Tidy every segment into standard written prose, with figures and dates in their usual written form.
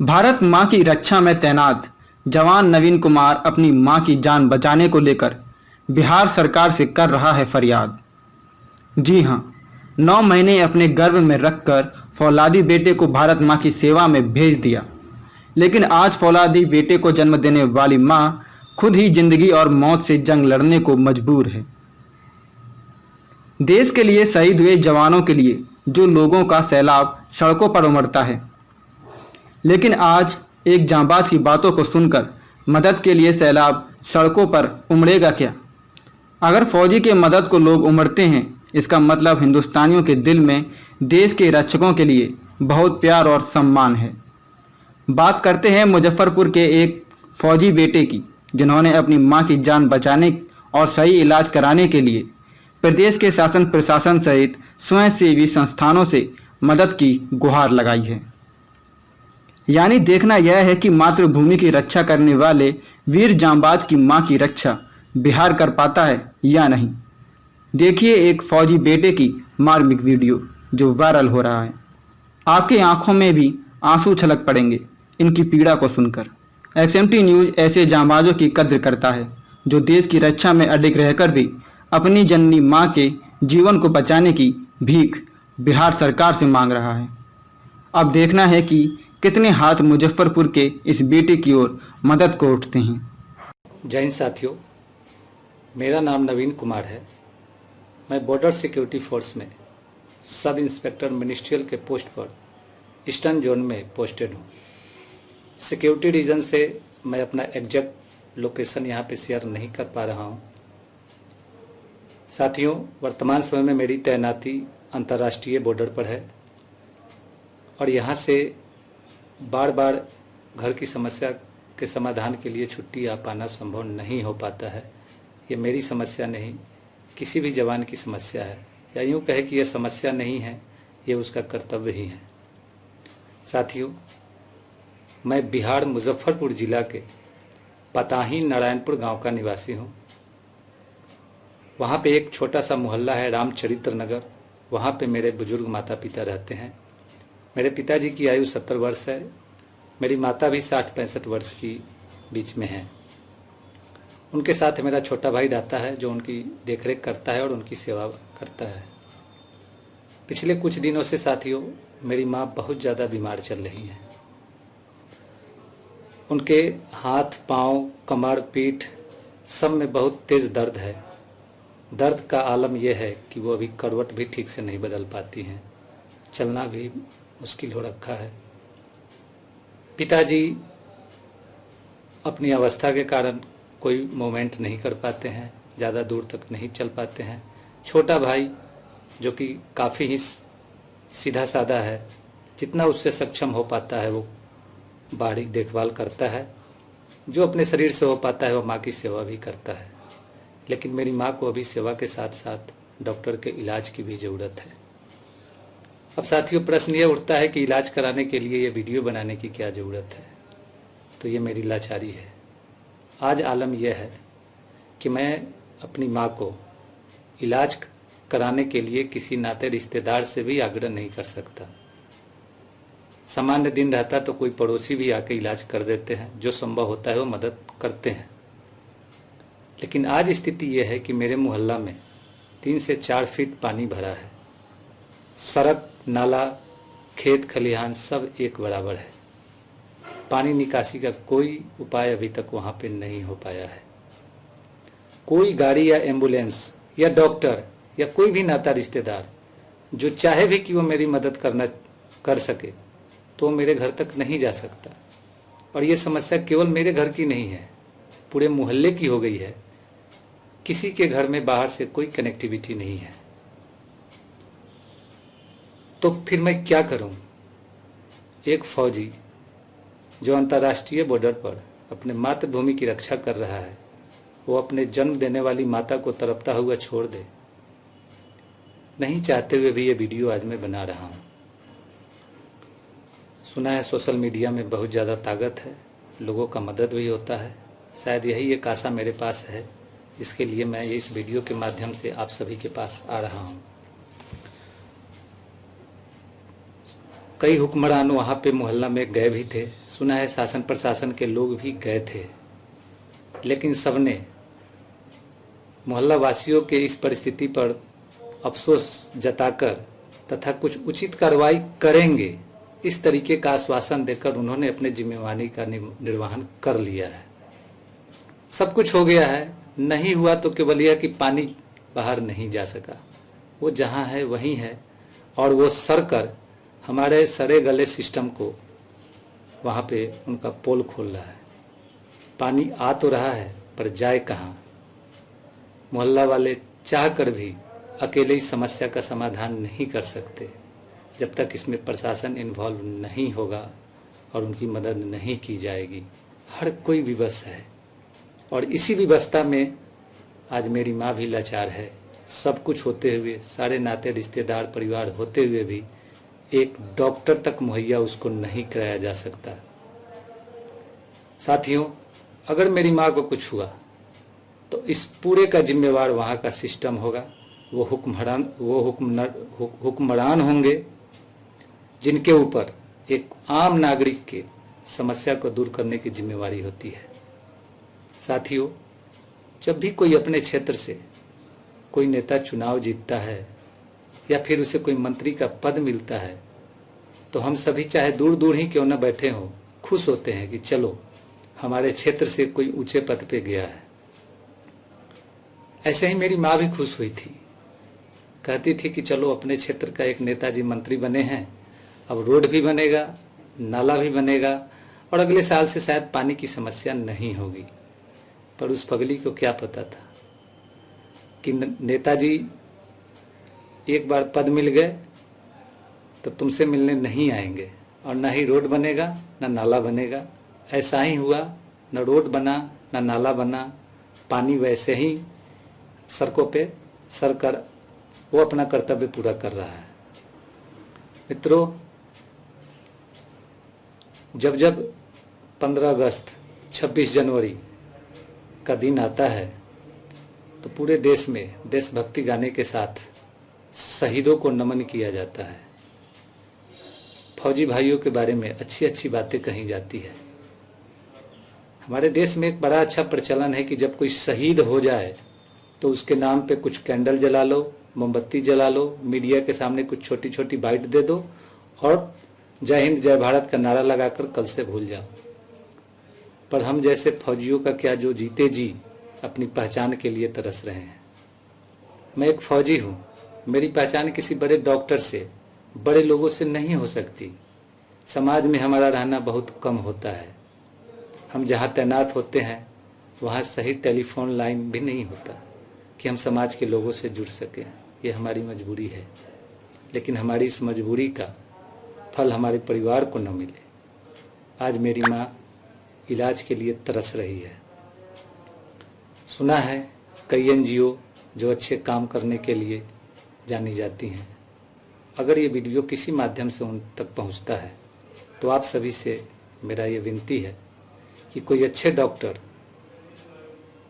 भारत मां की रक्षा में तैनात जवान नवीन कुमार अपनी मां की जान बचाने को लेकर बिहार सरकार से कर रहा है फरियाद। जी हां, 9 महीने अपने गर्भ में रखकर फौलादी बेटे को भारत मां की सेवा में भेज दिया, लेकिन आज फौलादी बेटे को जन्म देने वाली मां खुद ही जिंदगी और मौत से जंग लड़ने को मजबूर है। देश के लिए शहीद हुए जवानों के लिए जो लोगों का सैलाब सड़कों पर उमड़ता है, लेकिन आज एक जांबाज की बातों को सुनकर मदद के लिए सैलाब सड़कों पर उमड़ेगा क्या? अगर फौजी के मदद को लोग उमड़ते हैं, इसका मतलब हिंदुस्तानियों के दिल में देश के रक्षकों के लिए बहुत प्यार और सम्मान है। बात करते हैं मुजफ्फरपुर के एक फौजी बेटे की, जिन्होंने अपनी मां की जान बचाने और सही इलाज कराने के लिए प्रदेश के शासन प्रशासन सहित स्वयंसेवी संस्थानों से मदद की गुहार लगाई है। यानी देखना यह है कि मातृभूमि की रक्षा करने वाले वीर जांबाज की मां की रक्षा बिहार कर पाता है या नहीं। देखिए एक फौजी बेटे की मार्मिक वीडियो जो वायरल हो रहा है। आपकी आंखों में भी आंसू छलक पड़ेंगे इनकी पीड़ा को सुनकर। XMT न्यूज़ ऐसे जांबाजों की कद्र करता है जो देश की रक्षा में अडिग रहकर भी अपनी जननी मां के जीवन को बचाने की भीख बिहार सरकार से मांग रहा है। अब देखना है कि कितने हाथ मुजफ्फरपुर के इस बेटे की ओर मदद को उठते हैं। जय हिंद साथियों, मेरा नाम नवीन कुमार है। मैं बॉर्डर सिक्योरिटी फोर्स में सब इंस्पेक्टर मिनिस्ट्रियल के पोस्ट पर ईस्टर्न जोन में पोस्टेड हूँ। सिक्योरिटी रीजन से मैं अपना एग्जैक्ट लोकेशन यहाँ पे शेयर नहीं कर पा रहा हूँ। साथियों, वर्तमान समय में मेरी तैनाती अंतर्राष्ट्रीय बॉर्डर पर है और यहाँ से बार बार घर की समस्या के समाधान के लिए छुट्टी आ पाना संभव नहीं हो पाता है। ये मेरी समस्या नहीं, किसी भी जवान की समस्या है, या यूँ कहे कि यह समस्या नहीं है, ये उसका कर्तव्य ही है। साथियों, मैं बिहार मुजफ्फरपुर जिला के पताही नारायणपुर गांव का निवासी हूँ। वहाँ पे एक छोटा सा मोहल्ला है रामचरित्र नगर। वहाँ पे मेरे बुजुर्ग माता पिता रहते हैं। मेरे पिताजी की आयु 70 वर्ष है। मेरी माता भी 60-65 वर्ष की बीच में है। उनके साथ मेरा छोटा भाई रहता है जो उनकी देखरेख करता है और उनकी सेवा करता है। पिछले कुछ दिनों से साथियों, मेरी माँ बहुत ज़्यादा बीमार चल रही हैं। उनके हाथ, पाँव, कमर, पीठ सब में बहुत तेज़ दर्द है। दर्द का आलम यह है कि वो अभी करवट भी ठीक से नहीं बदल पाती हैं, चलना भी मुश्किल हो रखा है। पिताजी अपनी अवस्था के कारण कोई मूवमेंट नहीं कर पाते हैं, ज़्यादा दूर तक नहीं चल पाते हैं। छोटा भाई जो कि काफ़ी ही सीधा साधा है, जितना उससे सक्षम हो पाता है वो बारीक देखभाल करता है। जो अपने शरीर से हो पाता है वो माँ की सेवा भी करता है। लेकिन मेरी माँ को अभी सेवा के साथ साथ डॉक्टर के इलाज की भी ज़रूरत है। अब साथियों, प्रश्न ये उठता है कि इलाज कराने के लिए ये वीडियो बनाने की क्या ज़रूरत है। तो ये मेरी लाचारी है। आज आलम यह है कि मैं अपनी माँ को इलाज कराने के लिए किसी नाते रिश्तेदार से भी आग्रह नहीं कर सकता। सामान्य दिन रहता तो कोई पड़ोसी भी आके इलाज कर देते हैं, जो संभव होता है वो मदद करते हैं। लेकिन आज स्थिति यह है कि मेरे मोहल्ला में 3 से 4 फीट पानी भरा है। सड़क, नाला, खेत खलिहान सब एक बराबर है। पानी निकासी का कोई उपाय अभी तक वहाँ पे नहीं हो पाया है। कोई गाड़ी या एम्बुलेंस या डॉक्टर या कोई भी नाता रिश्तेदार जो चाहे भी कि वो मेरी मदद कर सके तो मेरे घर तक नहीं जा सकता। और ये समस्या केवल मेरे घर की नहीं है, पूरे मोहल्ले की हो गई है। किसी के घर में बाहर से कोई कनेक्टिविटी नहीं है। तो फिर मैं क्या करूं? एक फौजी जो अंतर्राष्ट्रीय बॉर्डर पर अपने मातृभूमि की रक्षा कर रहा है, वो अपने जन्म देने वाली माता को तड़पता हुआ छोड़ दे? नहीं चाहते हुए भी ये वीडियो आज मैं बना रहा हूं। सुना है सोशल मीडिया में बहुत ज़्यादा ताकत है, लोगों का मदद भी होता है। शायद यही एक आशा मेरे पास है, जिसके लिए मैं इस वीडियो के माध्यम से आप सभी के पास आ रहा हूं। कई हुक्मरान वहाँ पे मोहल्ला में गए भी थे, सुना है शासन प्रशासन के लोग भी गए थे, लेकिन सबने मोहल्ला वासियों के इस परिस्थिति पर अफसोस जताकर तथा कुछ उचित कार्रवाई करेंगे इस तरीके का आश्वासन देकर उन्होंने अपने जिम्मेवारी का निर्वहन कर लिया है। सब कुछ हो गया है, नहीं हुआ तो केवल यह कि पानी बाहर नहीं जा सका, वो जहाँ है वहीं है, और वो सरकर हमारे सड़े गले सिस्टम को वहाँ पे उनका पोल खोल रहा है। पानी आ तो रहा है पर जाए कहाँ। मोहल्ला वाले चाह कर भी अकेले इस समस्या का समाधान नहीं कर सकते जब तक इसमें प्रशासन इन्वॉल्व नहीं होगा और उनकी मदद नहीं की जाएगी। हर कोई विवश है और इसी विवशता में आज मेरी माँ भी लाचार है। सब कुछ होते हुए, सारे नाते रिश्तेदार परिवार होते हुए भी एक डॉक्टर तक मुहैया उसको नहीं कराया जा सकता। साथियों, अगर मेरी माँ को कुछ हुआ तो इस पूरे का जिम्मेवार वहाँ का सिस्टम होगा। वो हुक्मरान होंगे जिनके ऊपर एक आम नागरिक के समस्या को दूर करने की जिम्मेवारी होती है। साथियों, जब भी कोई अपने क्षेत्र से कोई नेता चुनाव जीतता है या फिर उसे कोई मंत्री का पद मिलता है तो हम सभी चाहे दूर दूर ही क्यों न बैठे हों, खुश होते हैं कि चलो हमारे क्षेत्र से कोई ऊंचे पद पे गया है। ऐसे ही मेरी माँ भी खुश हुई थी, कहती थी कि चलो अपने क्षेत्र का एक नेताजी मंत्री बने हैं, अब रोड भी बनेगा, नाला भी बनेगा और अगले साल से शायद पानी की समस्या नहीं होगी। पर उस पगली को क्या पता था कि नेताजी एक बार पद मिल गए तो तुमसे मिलने नहीं आएंगे और ना ही रोड बनेगा ना नाला बनेगा। ऐसा ही हुआ, न रोड बना न नाला बना, पानी वैसे ही सड़कों पे सरकार वो अपना कर्तव्य पूरा कर रहा है। मित्रों, जब जब 15 अगस्त 26 जनवरी का दिन आता है तो पूरे देश में देशभक्ति गाने के साथ शहीदों को नमन किया जाता है। फौजी भाइयों के बारे में अच्छी अच्छी बातें कही जाती है। हमारे देश में एक बड़ा अच्छा प्रचलन है कि जब कोई शहीद हो जाए तो उसके नाम पे कुछ कैंडल जला लो, मोमबत्ती जला लो, मीडिया के सामने कुछ छोटी छोटी बाइट दे दो और जय हिंद जय भारत का नारा लगाकर कल से भूल जाओ। पर हम जैसे फौजियों का क्या, जो जीते जी अपनी पहचान के लिए तरस रहे हैं। मैं एक फौजी हूँ, मेरी पहचान किसी बड़े डॉक्टर से, बड़े लोगों से नहीं हो सकती। समाज में हमारा रहना बहुत कम होता है। हम जहाँ तैनात होते हैं वहाँ सही टेलीफोन लाइन भी नहीं होता कि हम समाज के लोगों से जुड़ सकें। ये हमारी मजबूरी है, लेकिन हमारी इस मजबूरी का फल हमारे परिवार को न मिले। आज मेरी माँ इलाज के लिए तरस रही है। सुना है कई एनजीओ जो अच्छे काम करने के लिए जानी जाती हैं। अगर ये वीडियो किसी माध्यम से उन तक पहुंचता है तो आप सभी से मेरा ये विनती है कि कोई अच्छे डॉक्टर,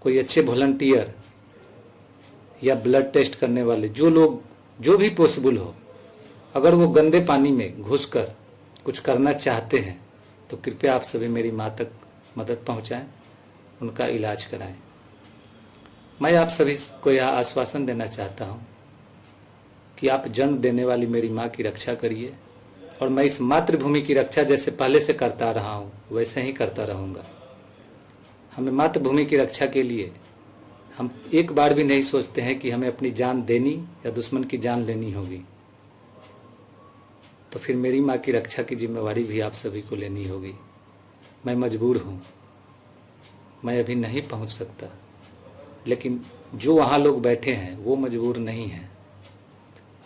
कोई अच्छे वॉलंटियर या ब्लड टेस्ट करने वाले जो लोग, जो भी पॉसिबल हो, अगर वो गंदे पानी में घुसकर कुछ करना चाहते हैं तो कृपया आप सभी मेरी माँ तक मदद पहुँचाएं, उनका इलाज कराएं। मैं आप सभी को यह आश्वासन देना चाहता हूँ कि आप जन्म देने वाली मेरी माँ की रक्षा करिए और मैं इस मातृभूमि की रक्षा जैसे पहले से करता रहा हूँ वैसे ही करता रहूँगा। हमें मातृभूमि की रक्षा के लिए हम एक बार भी नहीं सोचते हैं कि हमें अपनी जान देनी या दुश्मन की जान लेनी होगी। तो फिर मेरी माँ की रक्षा की जिम्मेवारी भी आप सभी को लेनी होगी। मैं मजबूर हूँ, मैं अभी नहीं पहुँच सकता, लेकिन जो वहाँ लोग बैठे हैं वो मजबूर नहीं हैं।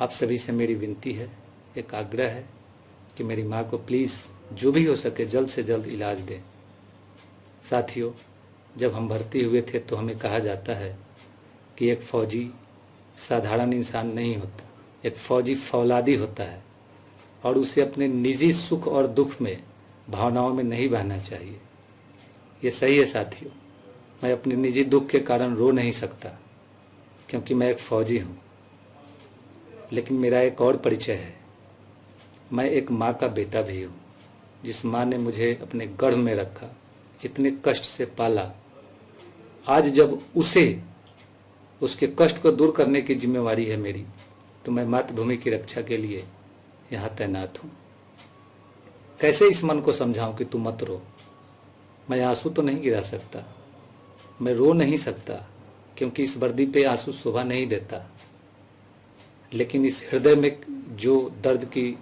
आप सभी से मेरी विनती है, एक आग्रह है कि मेरी माँ को प्लीज़ जो भी हो सके जल्द से जल्द इलाज दें। साथियों, जब हम भर्ती हुए थे तो हमें कहा जाता है कि एक फ़ौजी साधारण इंसान नहीं होता, एक फ़ौजी फौलादी होता है और उसे अपने निजी सुख और दुख में, भावनाओं में नहीं बहना चाहिए। ये सही है साथियों, मैं अपने निजी दुख के कारण रो नहीं सकता क्योंकि मैं एक फ़ौजी हूँ, लेकिन मेरा एक और परिचय है। मैं एक माँ का बेटा भी हूँ, जिस माँ ने मुझे अपने गर्भ में रखा, इतने कष्ट से पाला। आज जब उसके कष्ट को दूर करने की जिम्मेवारी है मेरी, तो मैं मातृभूमि की रक्षा के लिए यहाँ तैनात हूँ। कैसे इस मन को समझाऊं कि तू मत रो। मैं आंसू तो नहीं गिरा सकता, मैं रो नहीं सकता, क्योंकि इस वर्दी पे आंसू शोभा नहीं देता। लेकिन इस हृदय में जो दर्द की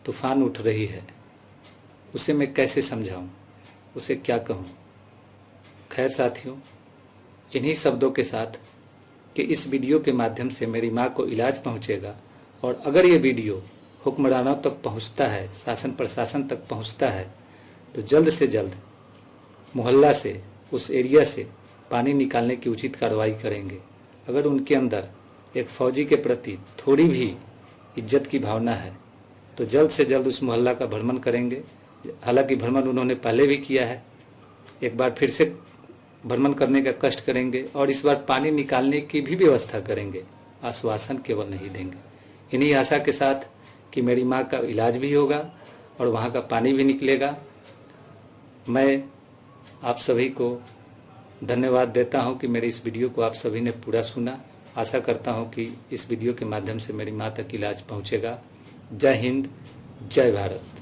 तूफान उठ रही है, उसे मैं कैसे समझाऊं, उसे क्या कहूं। खैर साथियों, इन्हीं शब्दों के साथ कि इस वीडियो के माध्यम से मेरी माँ को इलाज पहुंचेगा, और अगर ये वीडियो हुक्मरानों तक पहुंचता है, शासन प्रशासन तक पहुंचता है, तो जल्द से जल्द मोहल्ला से, उस एरिया से पानी निकालने की उचित कार्रवाई करेंगे। अगर उनके अंदर एक फौजी के प्रति थोड़ी भी इज्जत की भावना है, तो जल्द से जल्द उस मोहल्ला का भ्रमण करेंगे। हालांकि भ्रमण उन्होंने पहले भी किया है, एक बार फिर से भ्रमण करने का कष्ट करेंगे, और इस बार पानी निकालने की भी व्यवस्था करेंगे। आश्वासन केवल नहीं देंगे। इन्हीं आशा के साथ कि मेरी माँ का इलाज भी होगा और वहाँ का पानी भी निकलेगा, मैं आप सभी को धन्यवाद देता हूँ कि मेरे इस वीडियो को आप सभी ने पूरा सुना। आशा करता हूँ कि इस वीडियो के माध्यम से मेरी माँ तक इलाज पहुँचेगा। जय हिंद, जय भारत।